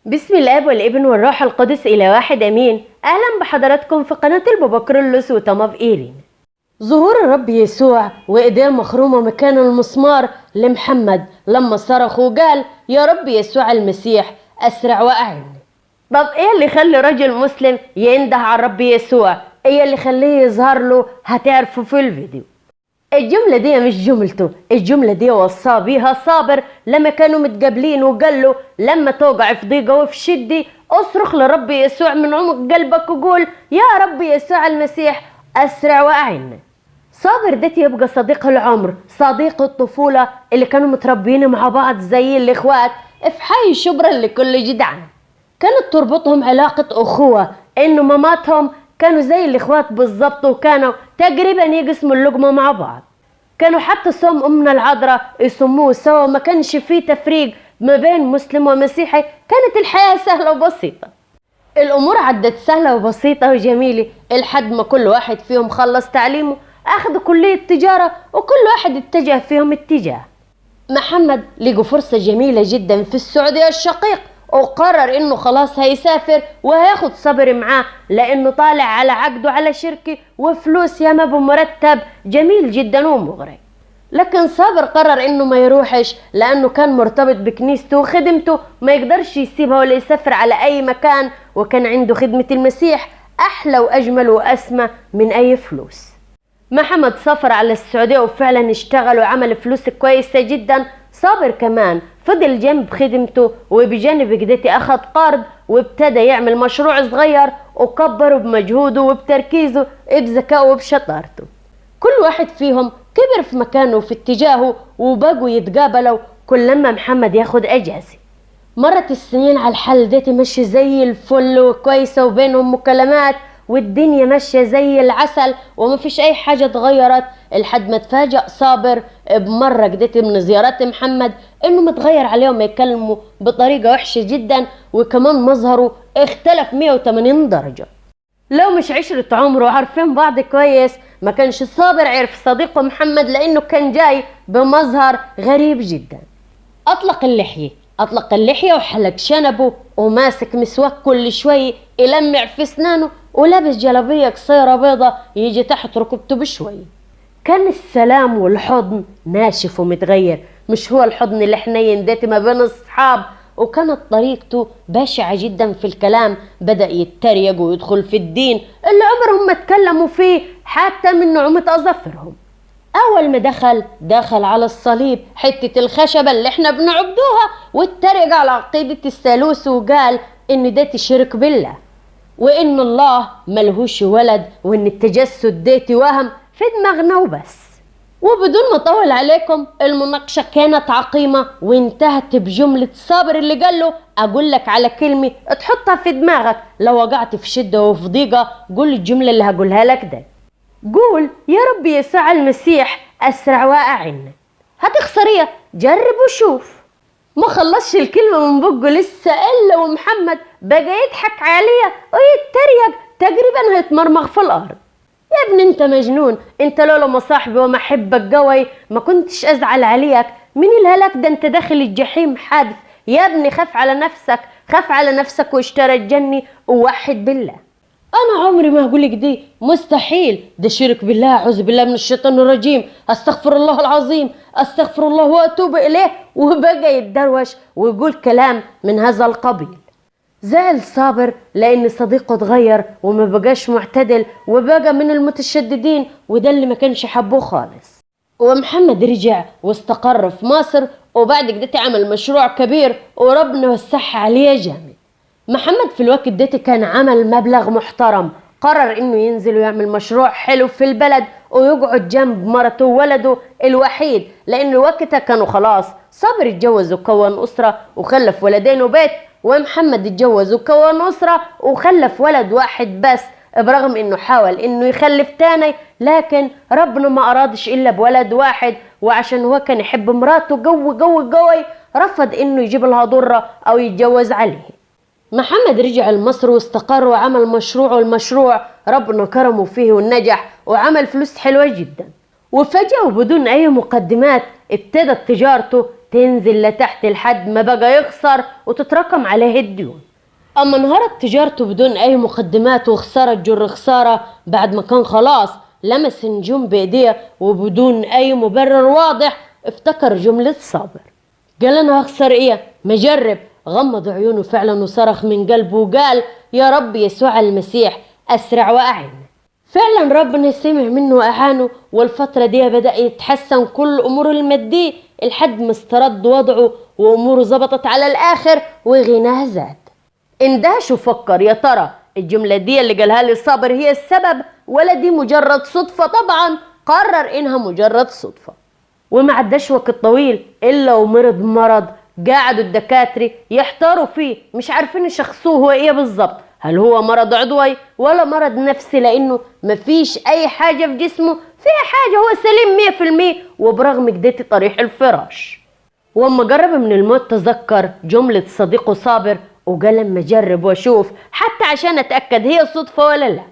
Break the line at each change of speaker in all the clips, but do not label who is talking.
بسم الاب والابن والروح القدس الى واحد امين. اهلا بحضراتكم في قناه البابا كرولوس وتماف ايرين. ظهور الرب يسوع وايديه مخرومه مكان المسمار لمحمد لما صرخ وقال يا رب يسوع المسيح اسرع واعني. طب ايه اللي يخلي رجل مسلم ينده على الرب يسوع؟ ايه اللي يخليه يظهر له؟ هتعرفوا في الفيديو. الجملة دي مش جملته، الجملة دي وصاه بيها صابر لما كانوا متقابلين وقال له لما توقع في ضيقة وفي شدة اصرخ لرب يسوع من عمق قلبك وقول يا رب يسوع المسيح اسرع واعنا. صابر ده يبقى صديق العمر، صديق الطفولة اللي كانوا متربيين مع بعض زي الاخوات في حي شبرا لكل جدعان. كانت تربطهم علاقة اخوة، انه ماماتهم كانوا زي الاخوات بالظبط وكانوا تقريبا يقسموا اللقمة مع بعض. كانوا حتى صوم امنا العذراء يصوموه سوا، ما كانش فيه تفريق ما بين مسلم ومسيحي، كانت الحياة سهلة وبسيطة. الامور عدت سهلة وبسيطة وجميلة لحد ما كل واحد فيهم خلص تعليمه، اخذوا كلية تجارة وكل واحد اتجه فيهم اتجاه. محمد لقوا فرصة جميلة جدا في السعودية الشقيق وقرر انه خلاص هيسافر وهياخد صبر معاه لانه طالع على عقده على شركة وفلوس ياما بمرتب جميل جدا ومغري. لكن صابر قرر انه ما يروحش لانه كان مرتبط بكنيسته وخدمته، ما يقدرش يسيبها ولا يسافر على اي مكان، وكان عنده خدمة المسيح احلى واجمل واسمى من اي فلوس. محمد سافر على السعودية وفعلا اشتغل وعمل فلوس كويسة جدا. صابر كمان فضل جنب خدمته وبجانب كدتي اخذ قرض وابتدى يعمل مشروع صغير وكبره بمجهوده وبتركيزه بذكائه وبشطارته. كل واحد فيهم كبر في مكانه وفي اتجاهه وبقوا يتقابلوا كل لما محمد ياخد اجازة. مرت السنين على الحل ديتي ماشية زي الفل وكويسة وبينهم مكالمات والدنيا ماشية زي العسل وما فيش اي حاجة اتغيرت، لحد ما تفاجأ صابر بمرة كدتي من زيارات محمد انه متغير عليهم يتكلموا بطريقة وحشة جدا، وكمان مظهره اختلف 180 درجة. لو مش عشرة عمره وعارفين بعض كويس ما كانش صابر عرف صديقه محمد لانه كان جاي بمظهر غريب جدا. اطلق اللحية وحلق شنبه وماسك مسواك كل شوي يلمع في اسنانه ولابس جلابية قصيرة بيضة يجي تحت ركبته بشوي. كان السلام والحضن ناشف ومتغير، مش هو الحضن الحنين داتي ما بين الصحاب، وكانت طريقته بشعة جدا في الكلام، بدأ يتريق ويدخل في الدين اللي عمرهم ما اتكلموا فيه حتى من نعومة أظافرهم. أول ما دخل على الصليب حتة الخشبة اللي احنا بنعبدوها واتريق على عقيدة الثالوث وقال إن داتي شرك بالله وإن الله ملهوش ولد وإن التجسد ديتي وهم في دماغنا وبس. وبدون ما اطول عليكم المناقشة كانت عقيمة وانتهت بجملة صابر اللي قال له اقول لك على كلمة تحطها في دماغك لو وقعت في شدة وفي ضيقة، قول الجملة اللي هقولها لك ده، قول يا رب يسوع المسيح اسرع واعنا. هتخسريه؟ جرب وشوف. ما خلصش الكلمة من بقه لسه الا ومحمد بقى يضحك عليه ويتريق تقريبا هيتمرمغ في الارض. يا ابني انت مجنون، انت لولا مصاحبي ومحبك قوي ما كنتش ازعل عليك من الهلاك ده، انت داخل الجحيم حادث. يا ابني خاف على نفسك واشترى الجنة ووحد بالله. انا عمري ما هقولك دي، مستحيل، ده شرك بالله، اعوذ بالله من الشيطان الرجيم، استغفر الله العظيم، استغفر الله واتوب اليه. وبقى يتدروش ويقول كلام من هذا القبيل. زعل صابر لان صديقه اتغير وما بقاش معتدل وبقى من المتشددين، وده اللي ما كانش حبوه خالص. ومحمد رجع واستقر في مصر وبعد كده عمل مشروع كبير وربنا وسعها عليه جامد. محمد في الوقت ده كان عمل مبلغ محترم، قرر انه ينزل ويعمل مشروع حلو في البلد ويقعد جنب مرته وولده الوحيد، لان وقتها كانوا خلاص صابر اتجوز وكون اسره وخلف ولدين وبيت، ومحمد اتجوز وكون أسرة وخلف ولد واحد بس، برغم انه حاول انه يخلف تاني لكن ربنا ما ارادش الا بولد واحد، وعشان هو كان يحب مراته قوي رفض انه يجيب لها ضرة او يتجوز عليه. محمد رجع لمصر واستقر وعمل مشروعه، والمشروع ربنا كرمه فيه والنجح وعمل فلوس حلوة جدا. وفجأة وبدون اي مقدمات ابتدت تجارته تنزل لتحت لحد ما بقى يخسر وتتراكم عليه الديون. اما انهارت تجارته بدون اي مقدمات وخسارة جر خسارة بعد ما كان خلاص لمس نجوم بايديه وبدون اي مبرر واضح افتكر جملة صابر. قال انا هخسر ايه؟ مجرب. غمض عيونه فعلا وصرخ من قلبه وقال يا رب يسوع المسيح اسرع واعن. فعلا ربنا سمع منه واعانه، والفترة دي بدأ يتحسن كل اموره المادية لحد ما استرد وضعه واموره ظبطت على الاخر وغناه زاد. اندهش وفكر يا ترى الجملة دي اللي قالها لي صابر هي السبب ولا دي مجرد صدفة؟ طبعا قرر انها مجرد صدفة. وما عداش وقت طويل الا ومرض مرض قاعدوا الدكاترة يحتاروا فيه، مش عارفين يشخصوه هو ايه بالظبط، هل هو مرض عضوي ولا مرض نفسي، لانه مفيش اي حاجة في جسمه فيها حاجة، هو سليم 100%. وبرغم كده طريح الفراش. واما قرب من الموت تذكر جملة صديقه صابر وقال لما اجرب واشوف حتى عشان اتأكد هي صدفة ولا لا.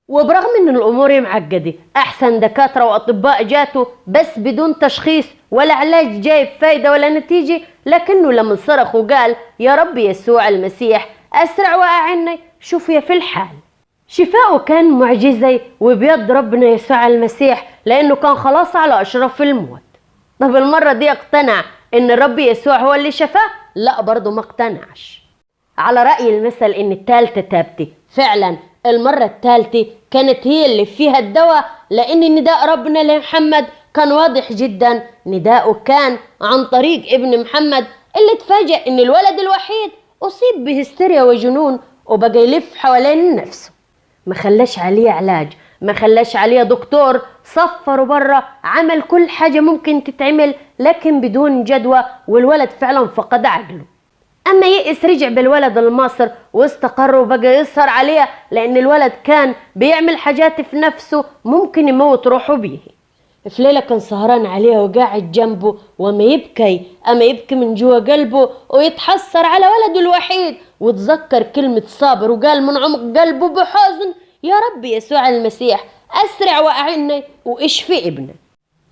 وبرغم ان الامور معقدة احسن دكاترة واطباء جاتوا بس بدون تشخيص ولا علاج جايب فايدة ولا نتيجة، لكنه لما صرخ وقال يا رب يسوع المسيح اسرع واعني شوف يا في الحال. شفاؤه كان معجزي وبيد ربنا يسوع المسيح لانه كان خلاص على اشراف الموت. طب المرة دي اقتنع ان الرب يسوع هو اللي شفاه؟ لا برضه ما اقتنعش. على رأي المثل ان التالتة تابتي، فعلا المرة التالتة كانت هي اللي فيها الدواء، لان نداء ربنا لمحمد كان واضح جدا. نداءه كان عن طريق ابن محمد اللي تفاجأ ان الولد الوحيد اصيب بهستيريا وجنون وبقى يلف حوالين نفسه. ما خلاش عليه علاج، ما خلاش عليه دكتور، صفره بره، عمل كل حاجة ممكن تتعمل لكن بدون جدوى، والولد فعلا فقد عقله. اما يئس رجع بالولد لمصر واستقر وبقى يسهر عليه لان الولد كان بيعمل حاجات في نفسه ممكن يموت روحه بيه. في ليلة كان سهران عليه وقاعد جنبه وما يبكي من جوا قلبه ويتحسر على ولده الوحيد، وتذكر كلمة صابر وقال من عمق قلبه بحزن يا رب يسوع المسيح اسرع واعني واشفي ابنه.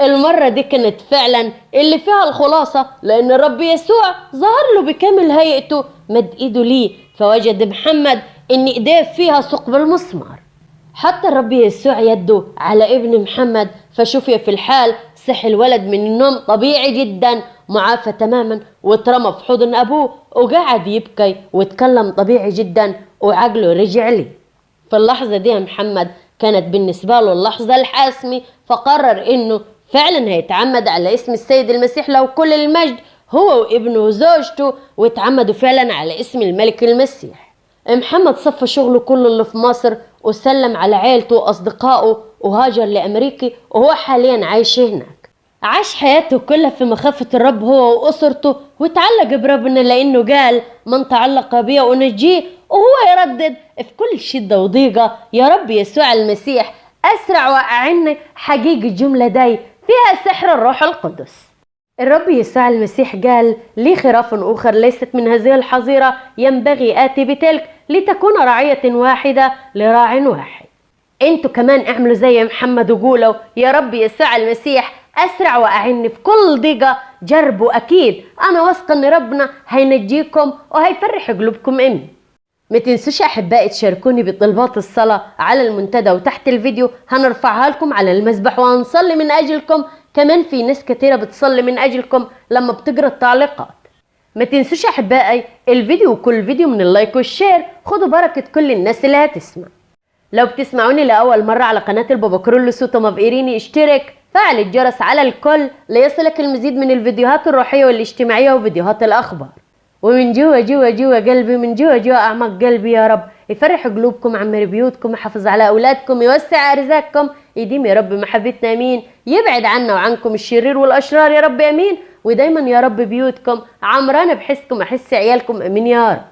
المرة دي كانت فعلا اللي فيها الخلاصة، لان الرب يسوع ظهر له بكامل هيئته، مد ايده ليه فوجد محمد ان ايديه فيها ثقب المسمار. حتى الرب يسوع يده على ابن محمد فشفي في الحال، صحي الولد من النوم طبيعي جدا معافى تماما، واترمى في حضن ابوه وقعد يبكي واتكلم طبيعي جدا وعقله رجع ليه. في اللحظة دي محمد كانت بالنسبة له اللحظة الحاسمة، فقرر انه فعلا هيتعمد على اسم السيد المسيح له كل المجد هو وابنه وزوجته، واتعمدوا فعلا على اسم الملك المسيح. محمد صفى شغله كله اللي في مصر وسلم على عيلته واصدقائه وهاجر لامريكا، وهو حاليا عايش هناك. عاش حياته كلها في مخافة الرب هو واسرته، وتعلق بربنا لانه قال من تعلق بي ونجيه، وهو يردد في كل شدة وضيقة يا رب يسوع المسيح اسرع واعني. حقيقي الجملة دي فيها سحر الروح القدس. الرب يسوع المسيح قال لي خراف أخر ليست من هذه الحظيرة ينبغي آتي بتلك لتكون رعية واحدة لراع واحد. انتوا كمان اعملوا زي محمد وقولوا يا رب يسوع المسيح اسرع واعني في كل ضيقة. جربوا اكيد، انا واثقة ان ربنا هينجيكم وهيفرح قلوبكم. امين. ما تنسوش احبائي تشاركوني بطلبات الصلاة على المنتدى وتحت الفيديو هنرفعها لكم على المسبح وهنصلي من اجلكم. كمان في ناس كتيرة بتصلي من اجلكم لما بتقرأ التعليقات. ما تنسوش احبائي الفيديو وكل فيديو من اللايك والشير، خدوا بركة كل الناس اللي هتسمع. لو بتسمعوني لأول مرة على قناة البابا كرولوس وتوما إيريني اشترك، فعل الجرس على الكل ليصلك المزيد من الفيديوهات الروحية والاجتماعية وفيديوهات الأخبار. ومن جوا قلبي، من جوا أعماق قلبي يا رب يفرح قلوبكم، عمر بيوتكم، يحافظ على أولادكم، يوسع أرزاقكم، يديم يا رب محبتنا. أمين. يبعد عنا وعنكم الشرير والأشرار يا رب. أمين. ودايما يا رب بيوتكم عمرانة بحسكم أحس عيالكم. أمين يا رب.